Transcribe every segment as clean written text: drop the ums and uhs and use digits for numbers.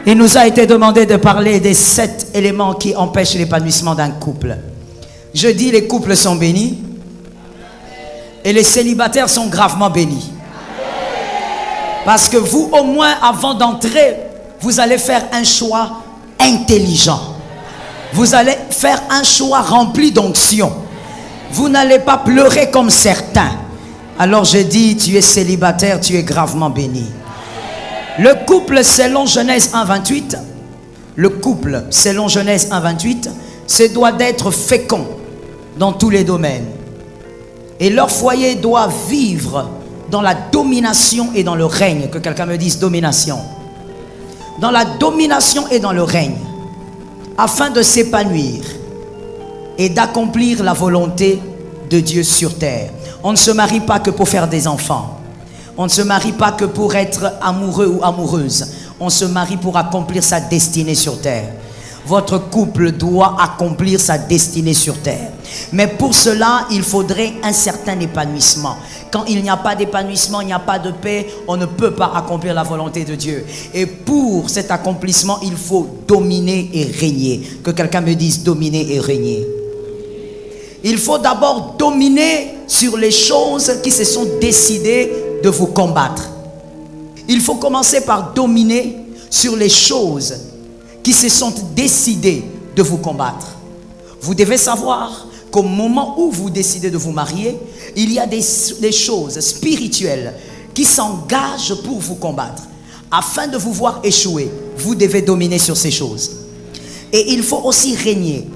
Il nous a été demandé de parler des 7 éléments qui empêchent l'épanouissement d'un couple. Je dis les couples sont bénis et les célibataires sont gravement bénis. Parce que vous, au moins, avant d'entrer, vous allez faire un choix intelligent. Vous allez faire un choix rempli d'onction. Vous n'allez pas pleurer comme certains. Alors je dis, tu es célibataire, tu es gravement béni. Le couple, selon Genèse 1,28, le couple, selon Genèse 1,28, se doit d'être fécond dans tous les domaines. Et leur foyer doit vivre dans la domination et dans le règne. Que quelqu'un me dise domination. Dans la domination et dans le règne. Afin de s'épanouir et d'accomplir la volonté de Dieu sur terre. On ne se marie pas que pour faire des enfants. On ne se marie pas que pour être amoureux ou amoureuse. On se marie pour accomplir sa destinée sur terre. Votre couple doit accomplir sa destinée sur terre. Mais pour cela, il faudrait un certain épanouissement. Quand il n'y a pas d'épanouissement, il n'y a pas de paix, on ne peut pas accomplir la volonté de Dieu. Et pour cet accomplissement, il faut dominer et régner. Que quelqu'un me dise dominer et régner. Il faut d'abord dominer sur les choses qui se sont décidées de vous combattre. Il faut commencer par dominer sur les choses qui se sont décidées de vous combattre. Vous devez savoir qu'au moment où vous décidez de vous marier, il y a des choses spirituelles qui s'engagent pour vous combattre. Afin de vous voir échouer, vous devez dominer sur ces choses. Et il faut aussi régner.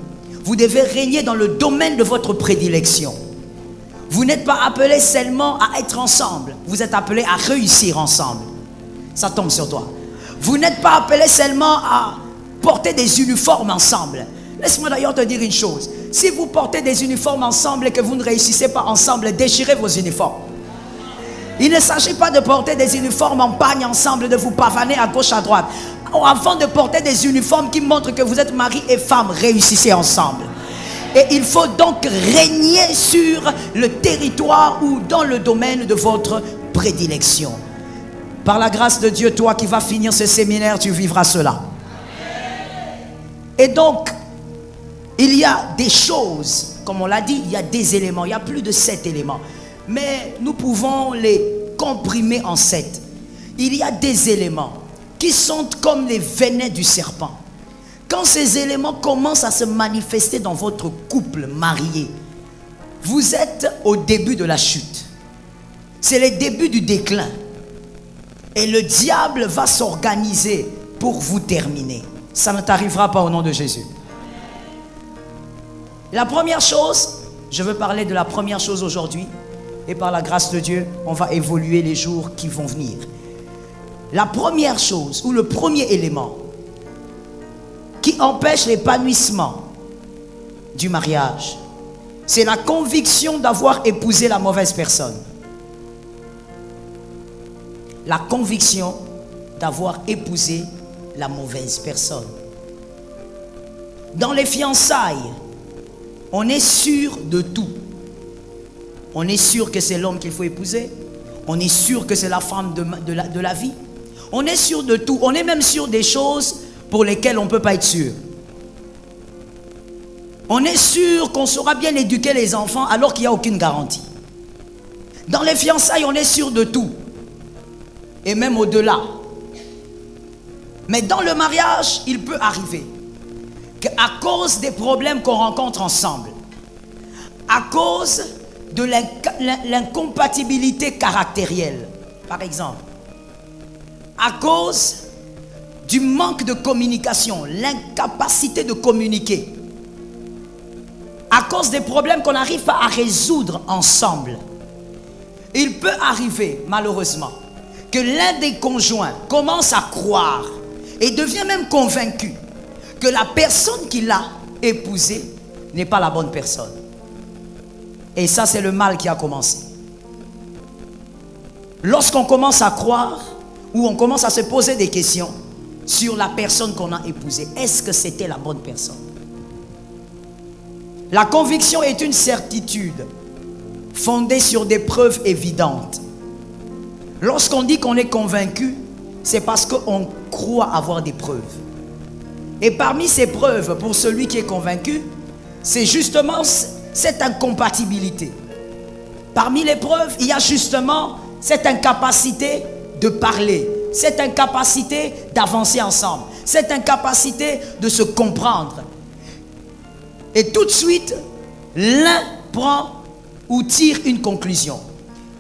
Vous devez régner dans le domaine de votre prédilection. Vous n'êtes pas appelé seulement à être ensemble. Vous êtes appelé à réussir ensemble. Ça tombe sur toi. Vous n'êtes pas appelé seulement à porter des uniformes ensemble. Laisse-moi d'ailleurs te dire une chose. Si vous portez des uniformes ensemble et que vous ne réussissez pas ensemble, déchirez vos uniformes. Il ne s'agit pas de porter des uniformes en pagne ensemble, de vous pavaner à gauche, à droite. Avant de porter des uniformes qui montrent que vous êtes mari et femme, réussissez ensemble. Et il faut donc régner sur le territoire ou dans le domaine de votre prédilection. Par la grâce de Dieu, toi qui vas finir ce séminaire, tu vivras cela. Et donc, il y a des choses, comme on l'a dit, il y a des éléments, il y a plus de 7 éléments. Mais nous pouvons les comprimer en 7. Il y a des éléments qui sont comme les venins du serpent. Quand ces éléments commencent à se manifester dans votre couple marié, vous êtes au début de la chute. C'est le début du déclin. Et le diable va s'organiser pour vous terminer. Ça ne t'arrivera pas au nom de Jésus. La première chose, je veux parler de la première chose aujourd'hui. Et par la grâce de Dieu, on va évoluer les jours qui vont venir. La première chose, ou le premier élément, qui empêche l'épanouissement du mariage, c'est la conviction d'avoir épousé la mauvaise personne. La conviction d'avoir épousé la mauvaise personne. Dans les fiançailles, on est sûr de tout. On est sûr que c'est l'homme qu'il faut épouser. On est sûr que c'est la femme de la vie. On est sûr de tout. On est même sûr des choses pour lesquelles on ne peut pas être sûr. On est sûr qu'on saura bien éduquer les enfants alors qu'il n'y a aucune garantie. Dans les fiançailles, on est sûr de tout. Et même au-delà. Mais dans le mariage, il peut arriver qu'à cause des problèmes qu'on rencontre ensemble, à cause de l'incompatibilité caractérielle, par exemple, à cause du manque de communication, l'incapacité de communiquer, à cause des problèmes qu'on n'arrive pas à résoudre ensemble, il peut arriver, malheureusement, que l'un des conjoints commence à croire et devient même convaincu que la personne qu'il a épousée n'est pas la bonne personne. Et ça, c'est le mal qui a commencé. Lorsqu'on commence à croire ou on commence à se poser des questions sur la personne qu'on a épousée, est-ce que c'était la bonne personne? La conviction est une certitude fondée sur des preuves évidentes. Lorsqu'on dit qu'on est convaincu, c'est parce qu'on croit avoir des preuves. Et parmi ces preuves, pour celui qui est convaincu, c'est justement cette incompatibilité. Parmi les preuves, il y a justement cette incapacité de parler, cette incapacité d'avancer ensemble, cette incapacité de se comprendre. Et tout de suite, l'un prend ou tire une conclusion.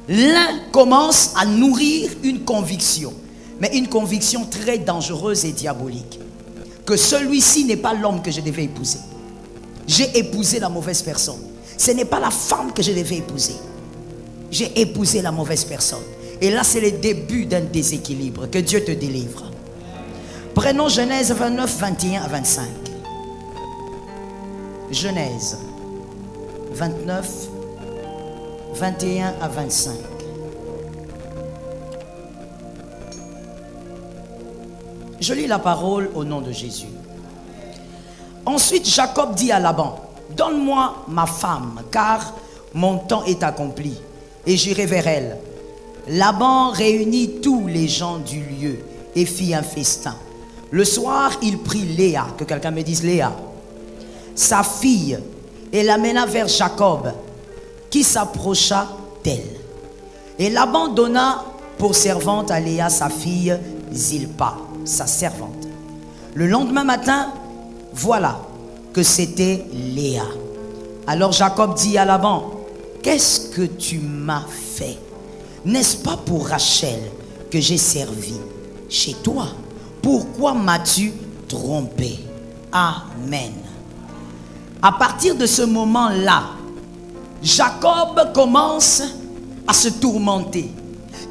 L'un commence à nourrir une conviction, mais une conviction très dangereuse et diabolique. Que celui-ci n'est pas l'homme que je devais épouser. J'ai épousé la mauvaise personne. Ce n'est pas la femme que je devais épouser. J'ai épousé la mauvaise personne. Et là, c'est le début d'un déséquilibre. Que Dieu te délivre. Prenons Genèse 29, 21 à 25. Genèse 29, 21 à 25. Je lis la parole au nom de Jésus. Ensuite, Jacob dit à Laban, donne-moi ma femme, car mon temps est accompli, et j'irai vers elle. Laban réunit tous les gens du lieu et fit un festin. Le soir, il prit Léa, que quelqu'un me dise Léa, sa fille, et l'amena vers Jacob, qui s'approcha d'elle. Et Laban donna pour servante à Léa sa fille Zilpa, sa servante. Le lendemain matin, voilà que c'était Léa. Alors Jacob dit à Laban, qu'est-ce que tu m'as fait? N'est-ce pas pour Rachel que j'ai servi chez toi? Pourquoi m'as-tu trompé? Amen. À partir de ce moment-là, Jacob commence à se tourmenter.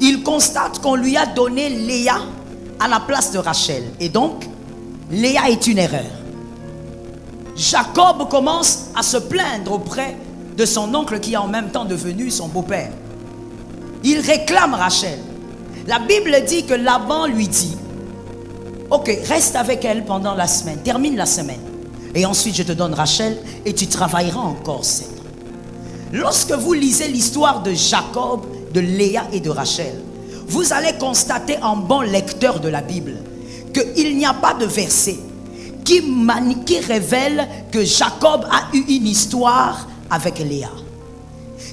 Il constate qu'on lui a donné Léa à la place de Rachel. Et donc, Léa est une erreur. Jacob commence à se plaindre auprès de son oncle qui est en même temps devenu son beau-père. Il réclame Rachel. La Bible dit que Laban lui dit, ok, reste avec elle pendant la semaine, termine la semaine. Et ensuite je te donne Rachel et tu travailleras encore 7 ans. Lorsque vous lisez l'histoire de Jacob, de Léa et de Rachel, vous allez constater en bon lecteur de la Bible qu'il n'y a pas de verset qui révèle que Jacob a eu une histoire avec Léa.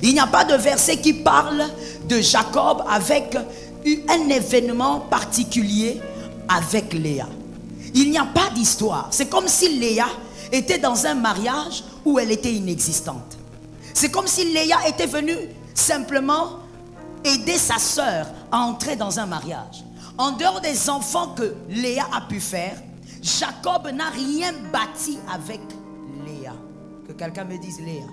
Il n'y a pas de verset qui parle de Jacob avec un événement particulier avec Léa. Il n'y a pas d'histoire. C'est comme si Léa était dans un mariage où elle était inexistante. C'est comme si Léa était venue simplement aider sa sœur à entrer dans un mariage. En dehors des enfants que Léa a pu faire, Jacob n'a rien bâti avec Léa. Que quelqu'un me dise Léa.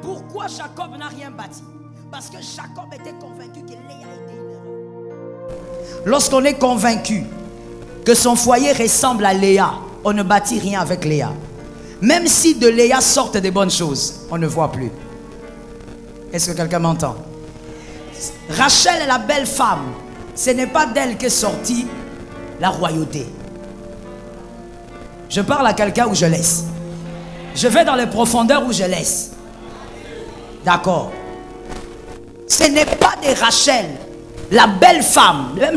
Pourquoi Jacob n'a rien bâti? Parce que Jacob était convaincu que Léa était une erreur. Lorsqu'on est convaincu que son foyer ressemble à Léa, on ne bâtit rien avec Léa. Même si de Léa sortent des bonnes choses, on ne voit plus. Est-ce que quelqu'un m'entend? Rachel est la belle femme. Ce n'est pas d'elle qu'est sortie la royauté. Je parle à quelqu'un où je laisse. Je vais dans les profondeurs où je laisse. D'accord. Ce n'est pas de Rachel, la belle femme. Même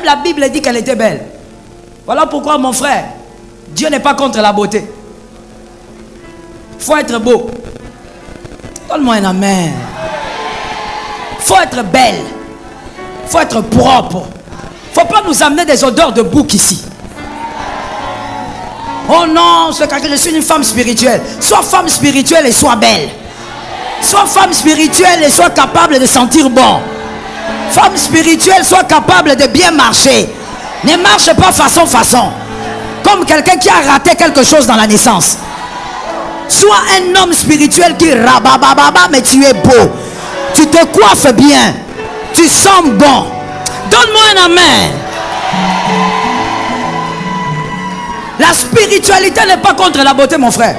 la Bible dit qu'elle était belle. Voilà pourquoi mon frère, Dieu n'est pas contre la beauté. Il faut être beau. Donne-moi un amen. Il faut être belle. Il faut être propre. Il ne faut pas nous amener des odeurs de bouc ici. Oh non, c'est parce que je suis une femme spirituelle. Sois femme spirituelle et sois belle. Sois femme spirituelle et sois capable de sentir bon. Femme spirituelle, sois capable de bien marcher. Ne marche pas façon. Comme quelqu'un qui a raté quelque chose dans la naissance. Sois un homme spirituel qui rabababa, mais tu es beau. Tu te coiffes bien. Tu sens bon. Donne-moi un amen. La spiritualité n'est pas contre la beauté, mon frère.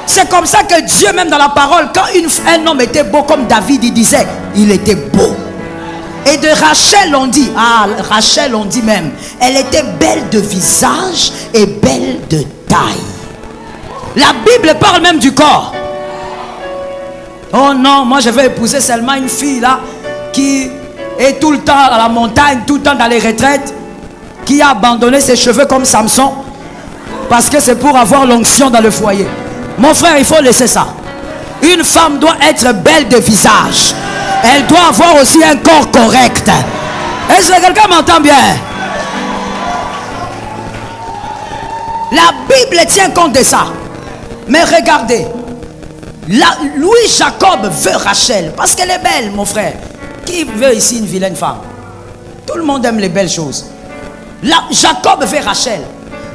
C'est comme ça que Dieu, même dans la parole, quand un homme était beau comme David, il disait, il était beau. Et de Rachel, on dit, Rachel, on dit même, elle était belle de visage et belle de taille. La Bible parle même du corps. Oh non, moi je vais épouser seulement une fille là, qui est tout le temps à la montagne, tout le temps dans les retraites. qui a abandonné ses cheveux comme Samson parce que c'est pour avoir l'onction dans le foyer. Mon frère, il faut laisser ça. Une femme doit être belle de visage. Elle doit avoir aussi un corps correct. Est-ce que quelqu'un m'entend bien? La Bible tient compte de ça. Mais regardez, Louis Jacob veut Rachel parce qu'elle est belle, mon frère. Qui veut ici une vilaine femme? Tout le monde aime les belles choses. Jacob veut Rachel.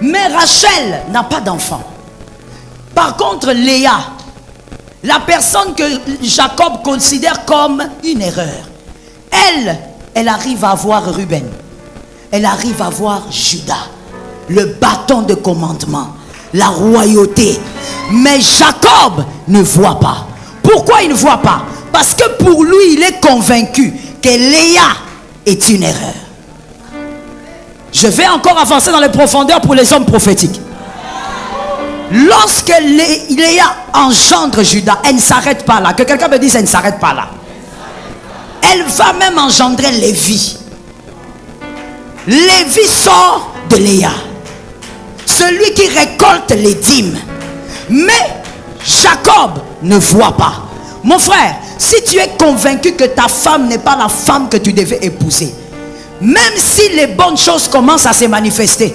Mais Rachel n'a pas d'enfant. Par contre, Léa, la personne que Jacob considère comme une erreur, elle arrive à avoir Ruben. Elle arrive à avoir Judas. Le bâton de commandement, la royauté. Mais Jacob ne voit pas. Pourquoi il ne voit pas? Parce que pour lui, il est convaincu que Léa est une erreur. Je vais encore avancer dans les profondeurs pour les hommes prophétiques. Lorsque Léa engendre Judas, elle ne s'arrête pas là. Que quelqu'un me dise, elle ne s'arrête pas là. Elle va même engendrer Lévi. Lévi sort de Léa. Celui qui récolte les dîmes. Mais Jacob ne voit pas. Mon frère, si tu es convaincu que ta femme n'est pas la femme que tu devais épouser, même si les bonnes choses commencent à se manifester,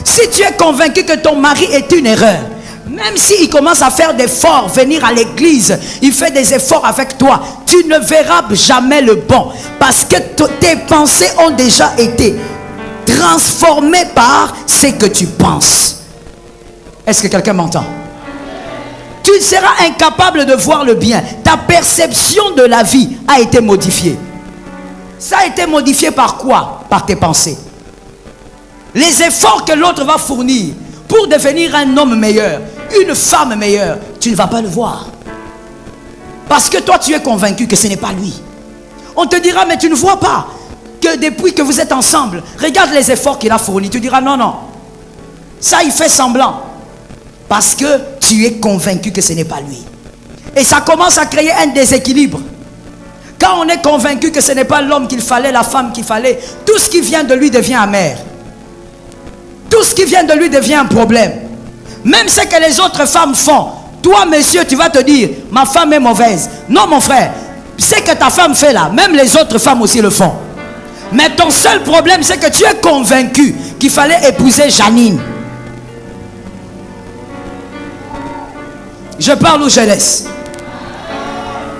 si tu es convaincu que ton mari est une erreur, même s'il commence à faire des efforts, venir à l'église, il fait des efforts avec toi, tu ne verras jamais le bon. Parce que tes pensées ont déjà été transformées par ce que tu penses. Est-ce que quelqu'un m'entend? Tu seras incapable de voir le bien. Ta perception de la vie a été modifiée. Ça a été modifié par quoi? Par tes pensées. Les efforts que l'autre va fournir pour devenir un homme meilleur, une femme meilleure, tu ne vas pas le voir. Parce que toi, tu es convaincu que ce n'est pas lui. On te dira, mais tu ne vois pas que depuis que vous êtes ensemble, regarde les efforts qu'il a fournis. Tu diras, non, non. Ça, il fait semblant. Parce que tu es convaincu que ce n'est pas lui. Et ça commence à créer un déséquilibre. Quand on est convaincu que ce n'est pas l'homme qu'il fallait, la femme qu'il fallait, tout ce qui vient de lui devient amer. Tout ce qui vient de lui devient un problème. Même ce que les autres femmes font, toi, monsieur, tu vas te dire, ma femme est mauvaise. Non, mon frère, ce que ta femme fait là, même les autres femmes aussi le font. Mais ton seul problème, c'est que tu es convaincu qu'il fallait épouser Janine. Je parle ou je laisse?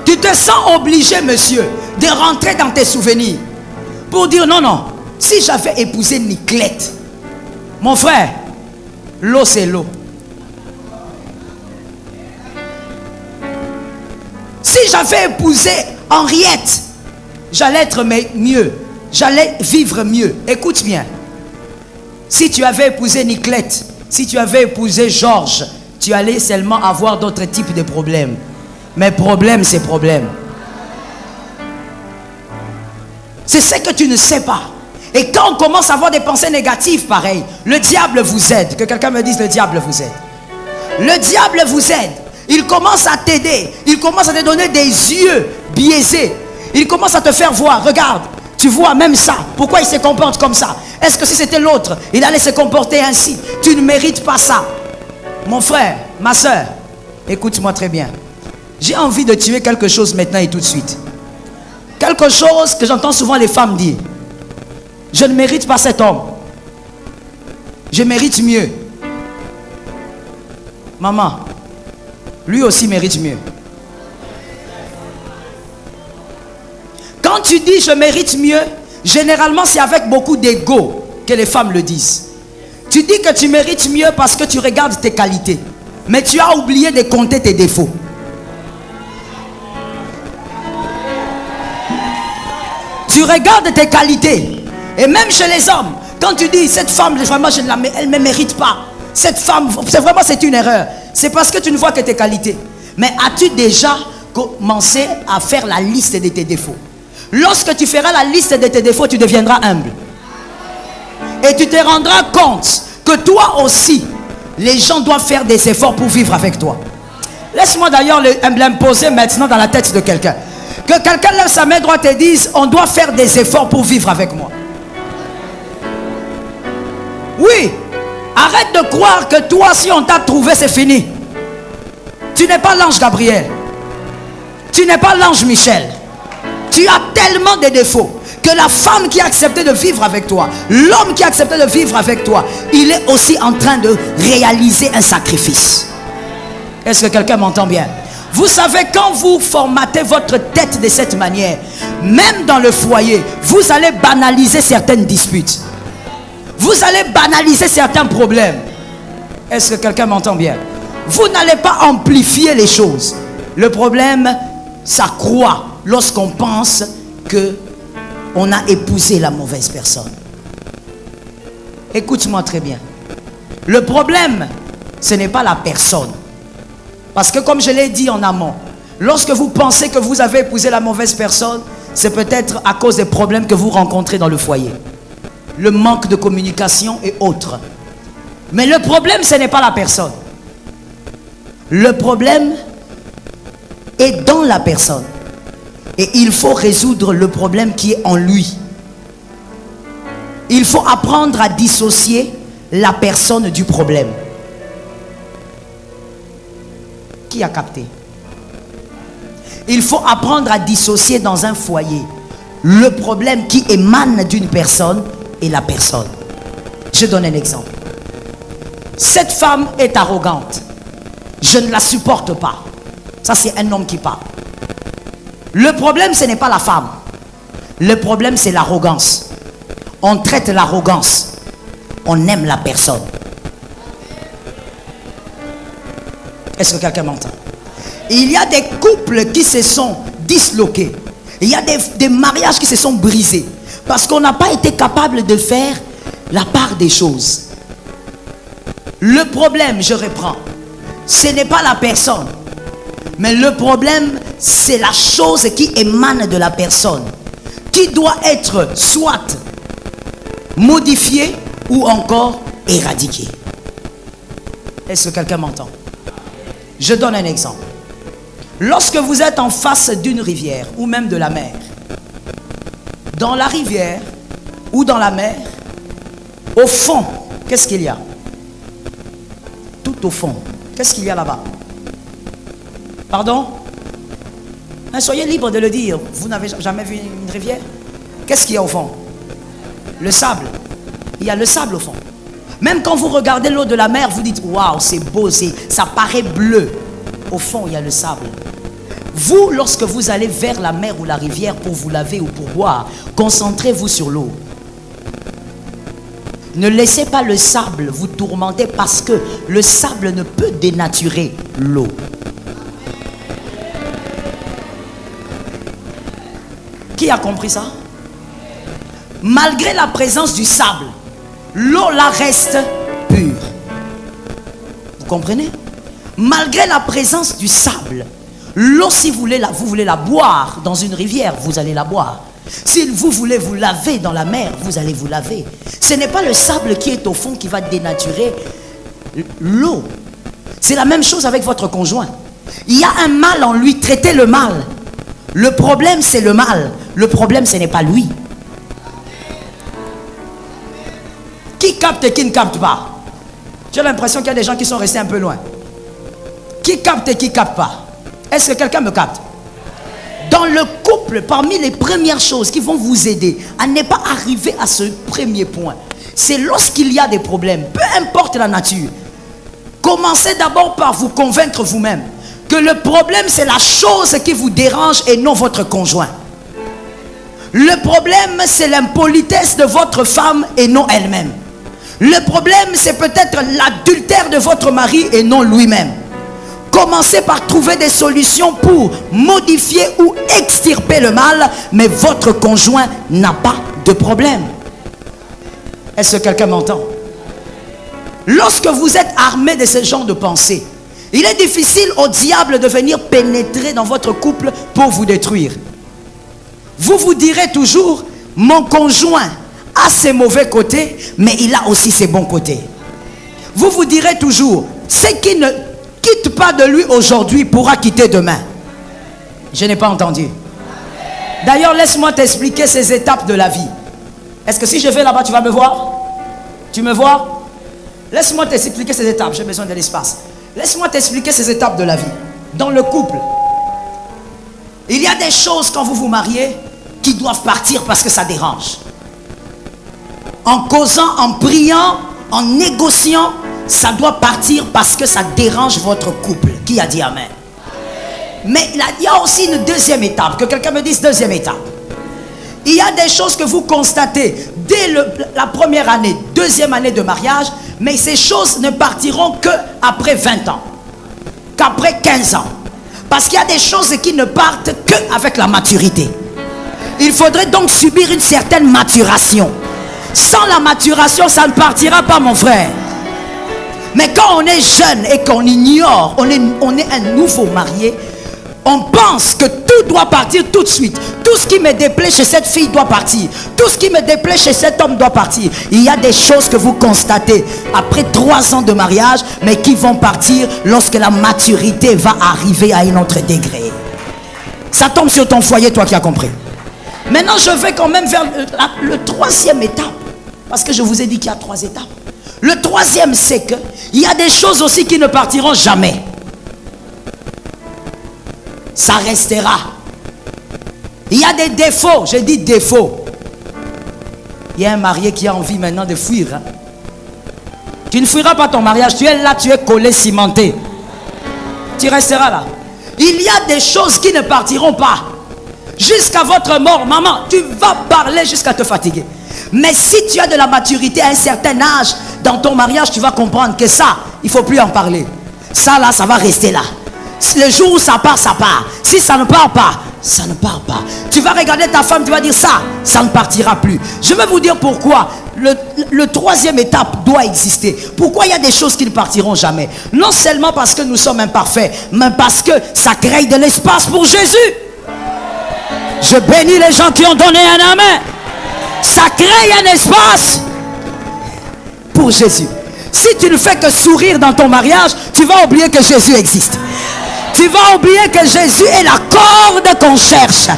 Tu te sens obligé, monsieur, de rentrer dans tes souvenirs pour dire non, non, si j'avais épousé Niclette, mon frère, l'eau c'est l'eau. Si j'avais épousé Henriette, j'allais être mieux, j'allais vivre mieux. Écoute bien. Si tu avais épousé Niclette, si tu avais épousé Georges, tu allais seulement avoir d'autres types de problèmes. Mais problème, c'est problème. C'est ce que tu ne sais pas. Et quand on commence à avoir des pensées négatives, pareil, le diable vous aide. Que quelqu'un me dise, le diable vous aide. Le diable vous aide. Il commence à t'aider. Il commence à te donner des yeux biaisés. Il commence à te faire voir. Regarde, tu vois même ça. Pourquoi il se comporte comme ça? Est-ce que si c'était l'autre, il allait se comporter ainsi? Tu ne mérites pas ça. Mon frère, ma soeur, écoute-moi très bien. J'ai envie de tuer quelque chose maintenant et tout de suite. Quelque chose que j'entends souvent les femmes dire. Je ne mérite pas cet homme. Je mérite mieux. Maman, lui aussi mérite mieux. Quand tu dis je mérite mieux, généralement c'est avec beaucoup d'ego que les femmes le disent. Tu dis que tu mérites mieux parce que tu regardes tes qualités. Mais tu as oublié de compter tes défauts. Tu regardes tes qualités. Et même chez les hommes, quand tu dis cette femme, vraiment, elle ne me mérite pas. Cette femme, c'est une erreur. C'est parce que tu ne vois que tes qualités. Mais as-tu déjà commencé à faire la liste de tes défauts? Lorsque tu feras la liste de tes défauts, tu deviendras humble. Et tu te rendras compte que toi aussi, les gens doivent faire des efforts pour vivre avec toi. Laisse-moi d'ailleurs l'imposer maintenant dans la tête de quelqu'un. Que quelqu'un lève sa main droite et dise, on doit faire des efforts pour vivre avec moi. Oui. Arrête de croire que toi, si on t'a trouvé, c'est fini. Tu n'es pas l'ange Gabriel. Tu n'es pas l'ange Michel. Tu as tellement de défauts que la femme qui a accepté de vivre avec toi, l'homme qui a accepté de vivre avec toi, il est aussi en train de réaliser un sacrifice. Est-ce que quelqu'un m'entend bien? Vous savez, quand vous formatez votre tête de cette manière, même dans le foyer, vous allez banaliser certaines disputes. Vous allez banaliser certains problèmes. Est-ce que quelqu'un m'entend bien? Vous n'allez pas amplifier les choses. Le problème s'accroît lorsqu'on pense que on a épousé la mauvaise personne. Écoute-moi très bien. Le problème, ce n'est pas la personne. Parce que comme je l'ai dit en amont, lorsque vous pensez que vous avez épousé la mauvaise personne, c'est peut-être à cause des problèmes que vous rencontrez dans le foyer. Le manque de communication et autres. Mais le problème, ce n'est pas la personne. Le problème est dans la personne. Et il faut résoudre le problème qui est en lui. Il faut apprendre à dissocier la personne du problème. Qui a capté? Il faut apprendre à dissocier dans un foyer le problème qui émane d'une personne et la personne. Je donne un exemple. Cette femme est arrogante. Je ne la supporte pas. Ça, c'est un homme qui parle. Le problème, ce n'est pas la femme. Le problème, c'est l'arrogance. On traite l'arrogance. On aime la personne. Est-ce que quelqu'un m'entend? Il y a des couples qui se sont disloqués. Il y a des mariages qui se sont brisés. Parce qu'on n'a pas été capable de faire la part des choses. Le problème, je reprends, ce n'est pas la personne. Mais le problème, c'est la chose qui émane de la personne. Qui doit être soit modifiée ou encore éradiquée. Est-ce que quelqu'un m'entend? Je donne un exemple. Lorsque vous êtes en face d'une rivière ou même de la mer, dans la rivière ou dans la mer, au fond, qu'est-ce qu'il y a? Tout au fond, qu'est-ce qu'il y a là-bas? Pardon? Soyez libre de le dire. Vous n'avez jamais vu une rivière? Qu'est-ce qu'il y a au fond? Le sable. Il y a le sable au fond. Même quand vous regardez l'eau de la mer, vous dites, waouh, c'est beau, ça paraît bleu. Au fond, il y a le sable. Vous, lorsque vous allez vers la mer ou la rivière pour vous laver ou pour boire, concentrez-vous sur l'eau. Ne laissez pas le sable vous tourmenter parce que le sable ne peut dénaturer l'eau. Qui a compris ça? Malgré la présence du sable, l'eau là reste pure. Vous comprenez? Malgré la présence du sable, l'eau, si vous voulez la boire dans une rivière, vous allez la boire. Si vous voulez vous laver dans la mer, vous allez vous laver. Ce n'est pas le sable qui est au fond qui va dénaturer l'eau. C'est la même chose avec votre conjoint. Il y a un mal en lui, traitez le mal. Le problème, c'est le mal. Le problème, ce n'est pas lui. Qui capte et qui ne capte pas? J'ai l'impression qu'il y a des gens qui sont restés un peu loin. Qui capte et qui ne capte pas? Est-ce que quelqu'un me capte? Dans le couple, parmi les premières choses qui vont vous aider à ne pas arriver à ce premier point, c'est lorsqu'il y a des problèmes, peu importe la nature. Commencez d'abord par vous convaincre vous-même que le problème, c'est la chose qui vous dérange et non votre conjoint. Le problème, c'est l'impolitesse de votre femme et non elle-même. Le problème, c'est peut-être l'adultère de votre mari et non lui-même. Commencez par trouver des solutions pour modifier ou extirper le mal, mais votre conjoint n'a pas de problème. Est-ce que quelqu'un m'entend? Lorsque vous êtes armé de ce genre de pensée, il est difficile au diable de venir pénétrer dans votre couple pour vous détruire. Vous vous direz toujours, mon conjoint a ses mauvais côtés, mais il a aussi ses bons côtés. Vous vous direz toujours, ce qui ne quitte pas de lui aujourd'hui pourra quitter demain. Je n'ai pas entendu. D'ailleurs, laisse-moi t'expliquer ces étapes de la vie. Est-ce que si je vais là-bas, tu vas me voir? Tu me vois? Laisse-moi t'expliquer ces étapes. J'ai besoin de l'espace. Laisse-moi t'expliquer ces étapes de la vie. Dans le couple, il y a des choses quand vous vous mariez qui doivent partir parce que ça dérange. En causant, en priant, en négociant, ça doit partir parce que ça dérange votre couple. Qui a dit amen? Mais là, il y a aussi une deuxième étape. Que quelqu'un me dise deuxième étape. Il y a des choses que vous constatez dès la première année, deuxième année de mariage, mais ces choses ne partiront qu'après 20 ans, qu'après 15 ans. Parce qu'il y a des choses qui ne partent qu'avec la maturité. Il faudrait donc subir une certaine maturation. Sans la maturation, ça ne partira pas, mon frère. Mais quand on est jeune et qu'on ignore, on est un nouveau marié, on pense que tout doit partir tout de suite. Tout ce qui me déplaît chez cette fille doit partir. Tout ce qui me déplaît chez cet homme doit partir. Il y a des choses que vous constatez après 3 ans de mariage, mais qui vont partir lorsque la maturité va arriver à un autre degré. Ça tombe sur ton foyer, toi qui as compris. Maintenant, je vais quand même vers le troisième étape. Parce que je vous ai dit qu'il y a 3 étapes. Le troisième, c'est que il y a des choses aussi qui ne partiront jamais. Ça restera. Il y a des défauts. J'ai dit défauts. Il y a un marié qui a envie maintenant de fuir. Hein? Tu ne fuiras pas ton mariage. Tu es là, tu es collé, cimenté. Tu resteras là. Il y a des choses qui ne partiront pas. Jusqu'à votre mort, maman, tu vas parler jusqu'à te fatiguer. Mais si tu as de la maturité à un certain âge, dans ton mariage, tu vas comprendre que ça, il ne faut plus en parler. Ça là, ça va rester là. Le jour où ça part, ça part. Si ça ne part pas, ça ne part pas. Tu vas regarder ta femme, tu vas dire ça, ça ne partira plus. Je vais vous dire pourquoi le troisième étape doit exister. Pourquoi il y a des choses qui ne partiront jamais. Non seulement parce que nous sommes imparfaits, mais parce que ça crée de l'espace pour Jésus. Je bénis les gens qui ont donné un amen. Ça crée un espace pour Jésus. Si tu ne fais que sourire dans ton mariage, tu vas oublier que Jésus existe. Tu vas oublier que Jésus est la corde qu'on cherche.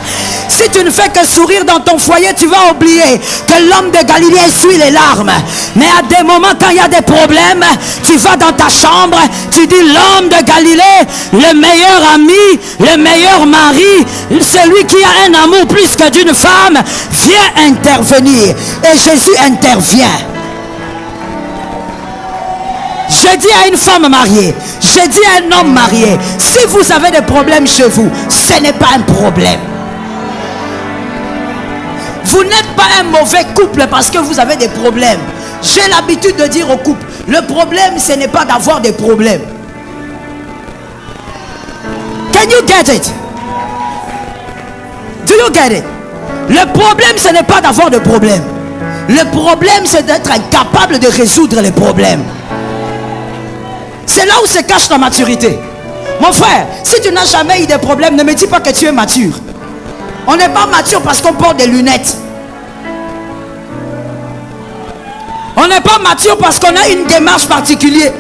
Si tu ne fais que sourire dans ton foyer, tu vas oublier que l'homme de Galilée essuie les larmes. Mais à des moments, quand il y a des problèmes, tu vas dans ta chambre, tu dis l'homme de Galilée, le meilleur ami, le meilleur mari, celui qui a un amour plus que d'une femme, vient intervenir. Et Jésus intervient. Je dis à une femme mariée, je dis à un homme marié, si vous avez des problèmes chez vous, ce n'est pas un problème. Vous n'êtes pas un mauvais couple parce que vous avez des problèmes. J'ai l'habitude de dire au couple, le problème ce n'est pas d'avoir des problèmes. Can you get it? Do you get it? Le problème ce n'est pas d'avoir de problèmes. Le problème c'est d'être incapable de résoudre les problèmes. C'est là où se cache la maturité. Mon frère, si tu n'as jamais eu de problème, ne me dis pas que tu es mature. On n'est pas mature parce qu'on porte des lunettes. On n'est pas mature parce qu'on a une démarche particulière.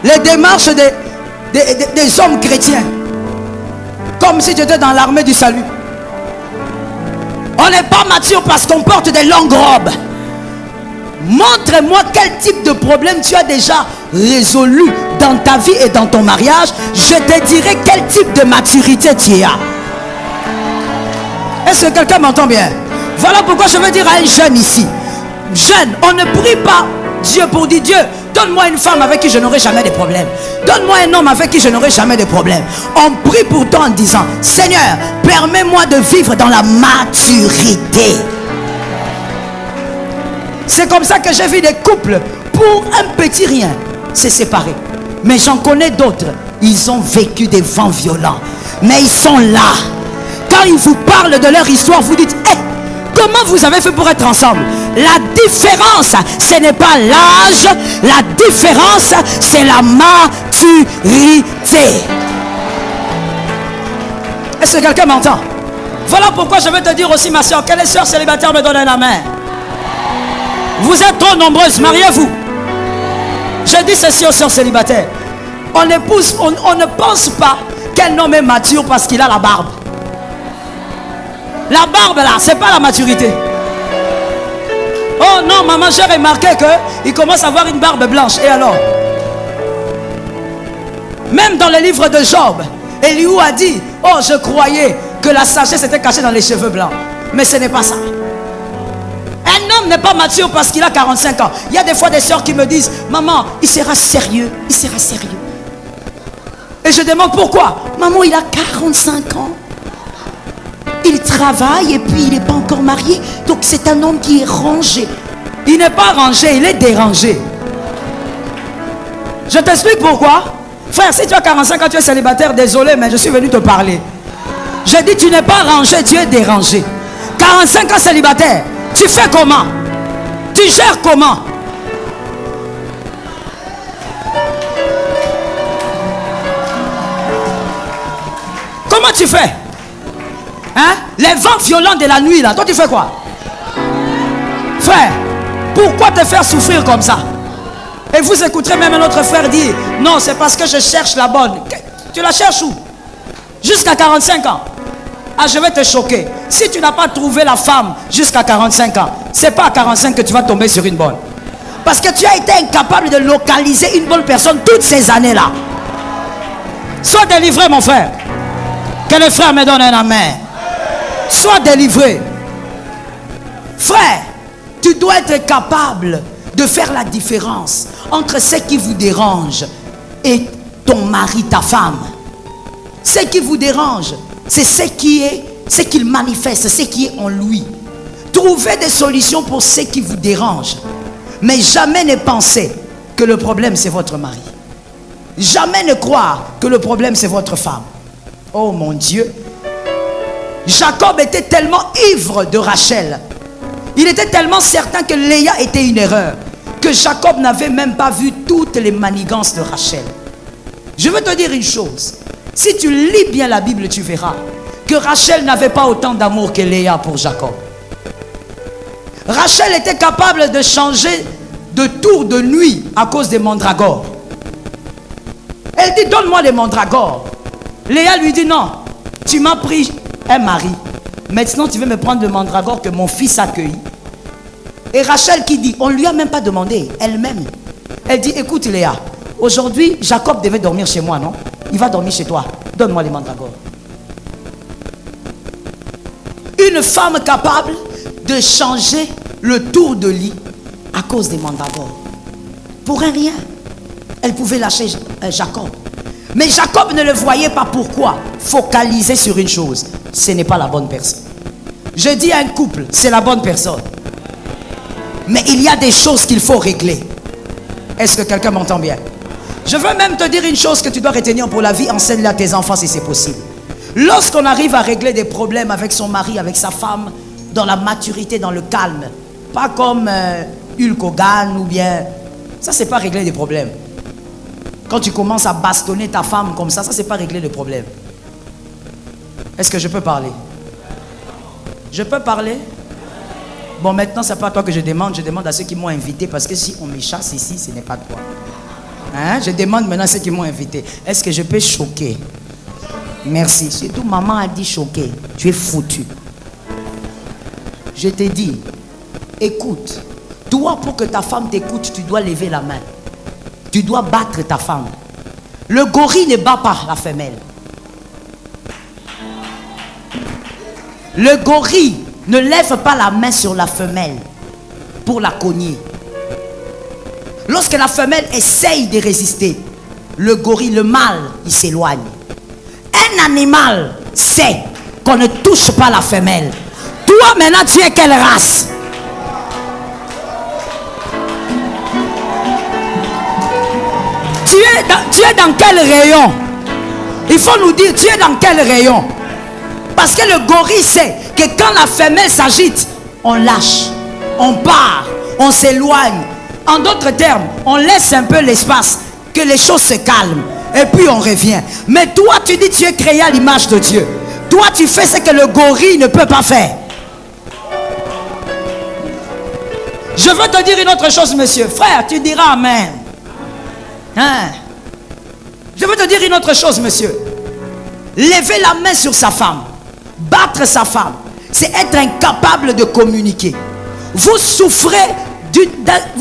Les démarches des hommes chrétiens. Comme si tu étais dans l'armée du salut. On n'est pas mature parce qu'on porte des longues robes. Montre-moi quel type de problème tu as déjà résolu dans ta vie et dans ton mariage. Je te dirai quel type de maturité tu as. Est-ce que quelqu'un m'entend bien? Voilà pourquoi je veux dire à un jeune ici. Jeune, on ne prie pas Dieu pour dire Dieu, donne-moi une femme avec qui je n'aurai jamais de problème. Donne-moi un homme avec qui je n'aurai jamais de problème. On prie pour toi en disant, Seigneur, permets-moi de vivre dans la maturité. C'est comme ça que j'ai vu des couples, pour un petit rien, se séparer. Mais j'en connais d'autres, ils ont vécu des vents violents. Mais ils sont là. Quand ils vous parlent de leur histoire, vous dites, hey, comment vous avez fait pour être ensemble? La différence, ce n'est pas l'âge. La différence, c'est la maturité. Est-ce que quelqu'un m'entend? Voilà pourquoi je veux te dire aussi, ma soeur, quelle soeur célibataire me donne la main? Vous êtes trop nombreuses, mariez-vous. Je dis ceci aux sœurs célibataires. On ne pense pas qu'un homme est mature parce qu'il a la barbe. La barbe là, c'est pas la maturité. Oh Oh non, maman, j'ai remarqué qu'il commence à avoir une barbe blanche. Et alors? Même dans le livre de Job, Elihu a dit, oh, je croyais que la sagesse était cachée dans les cheveux blancs. Mais ce n'est pas ça. Un homme n'est pas mature parce qu'il a 45 ans. Il y a des fois des soeurs qui me disent, maman, il sera sérieux, il sera sérieux. Et je demande pourquoi. Maman, il a 45 ans. Il travaille et puis il n'est pas encore marié. Donc c'est un homme qui est rangé. Il n'est pas rangé, il est dérangé. Je t'explique pourquoi. Frère, si tu as 45 ans, tu es célibataire, désolé, mais je suis venu te parler. Je dis, tu n'es pas rangé, tu es dérangé. 45 ans célibataire, tu fais comment? Tu gères comment? Comment tu fais? Hein? Les vents violents de la nuit là, toi tu fais quoi? Frère, pourquoi te faire souffrir comme ça? Et vous écouterez même un autre frère dire, non, c'est parce que je cherche la bonne. Tu la cherches où? Jusqu'à 45 ans. Ah, je vais te choquer. Si tu n'as pas trouvé la femme jusqu'à 45 ans, c'est pas à 45 que tu vas tomber sur une bonne. Parce que tu as été incapable de localiser une bonne personne toutes ces années-là. Sois délivré, mon frère. Que le frère me donne un amen. Sois délivré. Frère, tu dois être capable de faire la différence entre ce qui vous dérange et ton mari, ta femme. Ce qui vous dérange, c'est ce qu'il manifeste, ce qui est en lui. Trouvez des solutions pour ce qui vous dérange. Mais jamais ne pensez que le problème c'est votre mari. Jamais ne croire que le problème c'est votre femme. Oh mon Dieu. Jacob était tellement ivre de Rachel. Il était tellement certain que Léa était une erreur, que Jacob n'avait même pas vu toutes les manigances de Rachel. Je veux te dire une chose. Si tu lis bien la Bible, tu verras que Rachel n'avait pas autant d'amour que Léa pour Jacob. Rachel était capable de changer de tour de nuit à cause des mandragores. Elle dit, donne-moi les mandragores. Léa lui dit, non, tu m'as pris un mari. Maintenant, tu veux me prendre le mandragore que mon fils a cueilli. Et Rachel qui dit, on ne lui a même pas demandé, elle-même. Elle dit, écoute Léa, aujourd'hui, Jacob devait dormir chez moi, non? Il va dormir chez toi. Donne-moi les mandragores. Une femme capable de changer le tour de lit à cause des mandragores. Pour un rien. Elle pouvait lâcher Jacob. Mais Jacob ne le voyait pas. Pourquoi? Focaliser sur une chose. Ce n'est pas la bonne personne. Je dis à un couple, c'est la bonne personne. Mais il y a des choses qu'il faut régler. Est-ce que quelqu'un m'entend bien? Je veux même te dire une chose que tu dois retenir pour la vie. Enseigne-le à tes enfants si c'est possible. Lorsqu'on arrive à régler des problèmes avec son mari, avec sa femme, dans la maturité, dans le calme, pas comme Hulk Hogan ou bien... Ça, c'est pas régler des problèmes. Quand tu commences à bastonner ta femme comme ça, c'est pas régler le problème. Est-ce que je peux parler? Je peux parler? Bon, maintenant, c'est pas à toi que je demande à ceux qui m'ont invité, parce que si on me chasse ici, ce n'est pas toi. Hein? Je demande maintenant à ceux qui m'ont invité. Est-ce que je peux choquer? Merci. Surtout, maman a dit choquer. Tu es foutu. Je t'ai dit, écoute. Toi, pour que ta femme t'écoute, tu dois lever la main. Tu dois battre ta femme. Le gorille ne bat pas la femelle. Le gorille ne lève pas la main sur la femelle pour la cogner. Lorsque la femelle essaye de résister, le gorille, le mâle, il s'éloigne. Un animal sait qu'on ne touche pas la femelle. Toi, maintenant, tu es quelle race? Tu es dans quel rayon? Il faut nous dire, tu es dans quel rayon? Parce que le gorille sait que quand la femelle s'agite, on lâche, on part, on s'éloigne. En d'autres termes, on laisse un peu l'espace, que les choses se calment. Et puis on revient. Mais toi, tu dis tu es créé à l'image de Dieu. Toi, tu fais ce que le gorille ne peut pas faire. Je veux te dire une autre chose, monsieur. Frère, tu diras amen. Hein? Je veux te dire une autre chose, monsieur. Lever la main sur sa femme, battre sa femme, c'est être incapable de communiquer. vous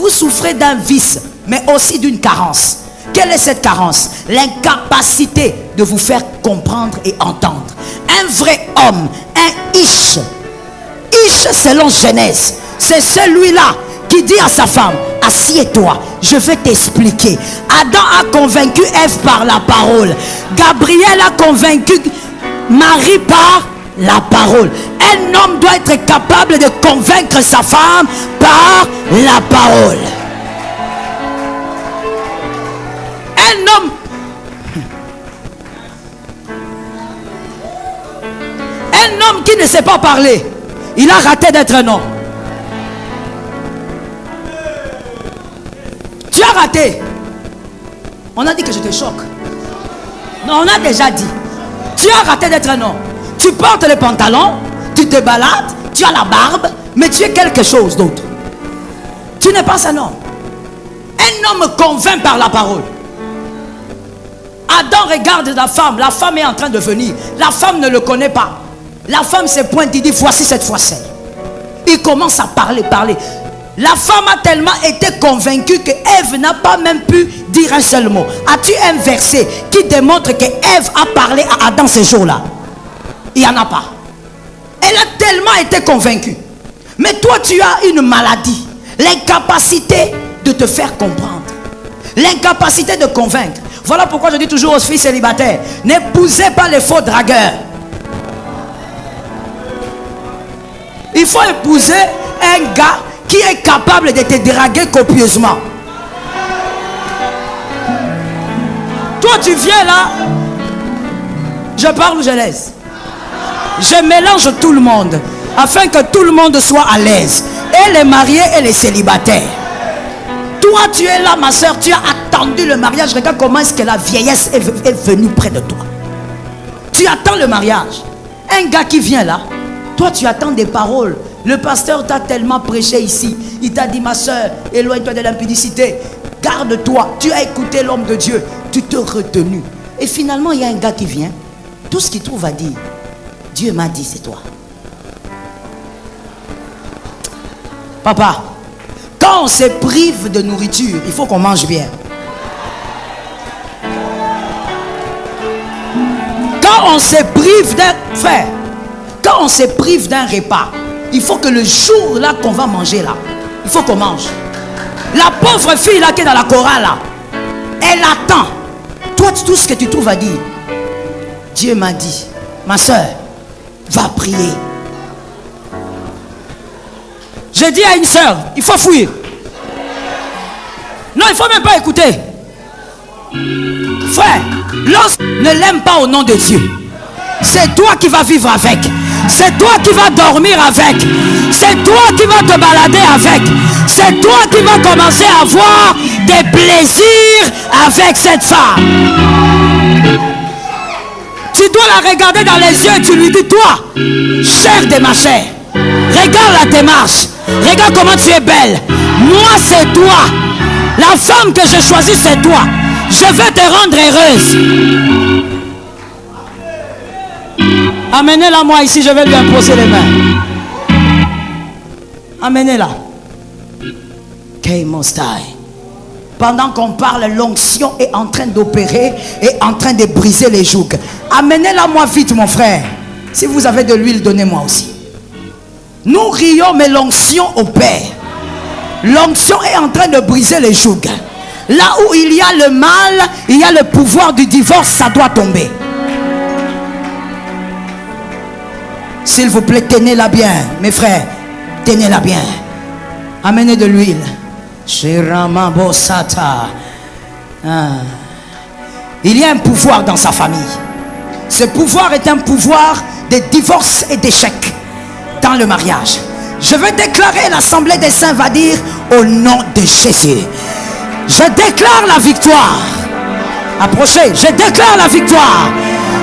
souffrez d'un vice, mais aussi d'une carence. Quelle est cette carence? L'incapacité de vous faire comprendre et entendre. Un vrai homme, un Ish selon Genèse, c'est celui-là qui dit à sa femme, assieds-toi, je vais t'expliquer. Adam a convaincu Ève par la parole. Gabriel a convaincu Marie par la parole. Un homme doit être capable de convaincre sa femme par la parole. Un homme qui ne sait pas parler, il a raté d'être un homme. Tu as raté. On a dit que je te choque. Non, on a déjà dit. Tu as raté d'être un homme. Tu portes les pantalons, tu te balades, tu as la barbe, mais tu es quelque chose d'autre. Tu n'es pas un homme. Un homme convainc par la parole. Adam regarde la femme est en train de venir. La femme ne le connaît pas. La femme se pointe, il dit voici cette fois celle. Il commence à parler. La femme a tellement été convaincue que Ève n'a pas même pu dire un seul mot. As-tu un verset qui démontre que Ève a parlé à Adam ce jour-là? Il n'y en a pas. Elle a tellement été convaincue. Mais toi, tu as une maladie. L'incapacité de te faire comprendre. L'incapacité de convaincre. Voilà pourquoi je dis toujours aux filles célibataires, n'épousez pas les faux dragueurs. Il faut épouser un gars qui est capable de te draguer copieusement. Toi tu viens là, je parle ou je laisse? Je mélange tout le monde afin que tout le monde soit à l'aise, et les mariés et les célibataires. Toi tu es là ma soeur, tu as attendu le mariage. Regarde comment est-ce que la vieillesse est venue près de toi. Tu attends le mariage. Un gars qui vient là, toi tu attends des paroles. Le pasteur t'a tellement prêché ici. Il t'a dit ma soeur, éloigne-toi de l'impudicité. Garde-toi. Tu as écouté l'homme de Dieu. Tu te retenu. Et finalement il y a un gars qui vient. Tout ce qu'il trouve à dire, Dieu m'a dit c'est toi. Papa, quand on se prive de nourriture, il faut qu'on mange bien. Quand on se prive d'un frère, quand on se prive d'un repas, il faut que le jour là qu'on va manger là, il faut qu'on mange. La pauvre fille là qui est dans la chorale là, elle attend. Toi tout ce que tu trouves à dire, Dieu m'a dit, ma soeur, va prier. J'ai dit à une soeur, il faut fuir. Non, il ne faut même pas écouter. Frère, lorsque ne l'aime pas au nom de Dieu, c'est toi qui vas vivre avec. C'est toi qui vas dormir avec. C'est toi qui vas te balader avec. C'est toi qui vas commencer à avoir des plaisirs avec cette femme. Tu dois la regarder dans les yeux et tu lui dis, toi, chair de ma chair, regarde la démarche. Regarde comment tu es belle. Moi c'est toi. La femme que j'ai choisie c'est toi. Je vais te rendre heureuse. Amenez-la moi ici, je vais lui imposer les mains. Amenez-la. Pendant qu'on parle, l'onction est en train d'opérer et en train de briser les jougs. Amenez-la moi vite mon frère. Si vous avez de l'huile, donnez-moi aussi. Nous rions, mais l'onction opère. L'onction est en train de briser les jougs. Là où il y a le mal, il y a le pouvoir du divorce, ça doit tomber. S'il vous plaît, tenez-la bien, mes frères. Tenez-la bien. Amenez de l'huile. Il y a un pouvoir dans sa famille. Ce pouvoir est un pouvoir de divorce et d'échec dans le mariage. Je vais déclarer, l'assemblée des saints va dire au nom de Jésus. Je déclare la victoire. Approchez, je déclare la victoire.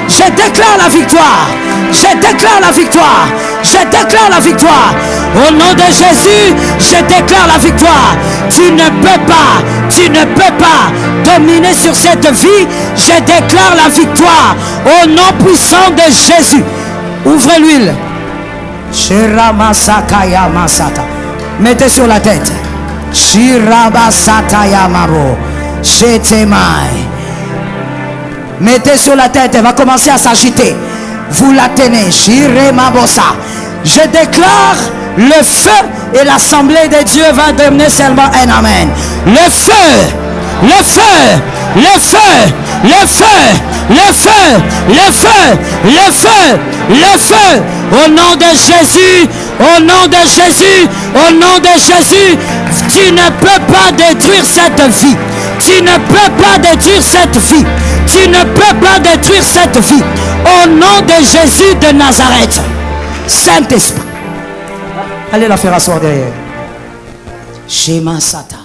Je déclare la victoire. Je déclare la victoire. Je déclare la victoire. Au nom de Jésus, je déclare la victoire. Tu ne peux pas dominer sur cette vie. Je déclare la victoire. Au nom puissant de Jésus. Ouvrez l'huile. Mettez sur la tête. Shirabasatayamaro. Shetemai. Mettez sur la tête. Elle va commencer à s'agiter. Vous la tenez. Shiremabosa. Je déclare le feu et l'assemblée de Dieu va devenir seulement un amen. Le feu. Le feu. Le feu. Le feu. Le feu. Le feu. Le feu. Le feu. Au nom de Jésus. Au nom de Jésus. Au nom de Jésus. Tu ne peux pas détruire cette vie. Tu ne peux pas détruire cette vie. Tu ne peux pas détruire cette vie. Au nom de Jésus de Nazareth. Saint-Esprit. Allez la faire asseoir derrière. Shema Sata.